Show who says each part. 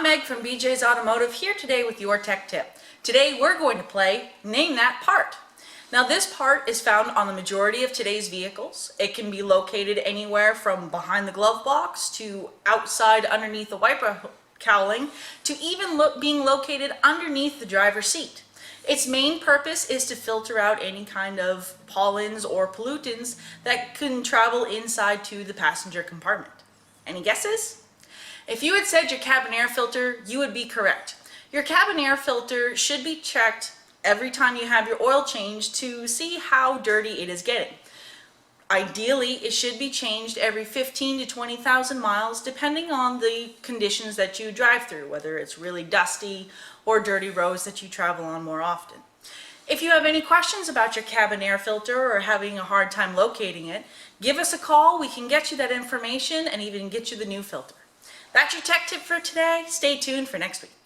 Speaker 1: I'm Meg from BJ's Automotive here today with your tech tip. Today we're going to play Name That Part. Now this part is found on the majority of today's vehicles. It can be located anywhere from behind the glove box to outside underneath the wiper cowling to even being located underneath the driver's seat. Its main purpose is to filter out any kind of pollens or pollutants that can travel inside to the passenger compartment. Any guesses? If you had said your cabin air filter, you would be correct. Your cabin air filter should be checked every time you have your oil changed to see how dirty it is getting. Ideally, it should be changed every 15 to 20,000 miles depending on the conditions that you drive through, whether it's really dusty or dirty roads that you travel on more often. If you have any questions about your cabin air filter or having a hard time locating it, give us a call. We can get you that information and even get you the new filter. That's your tech tip for today. Stay tuned for next week.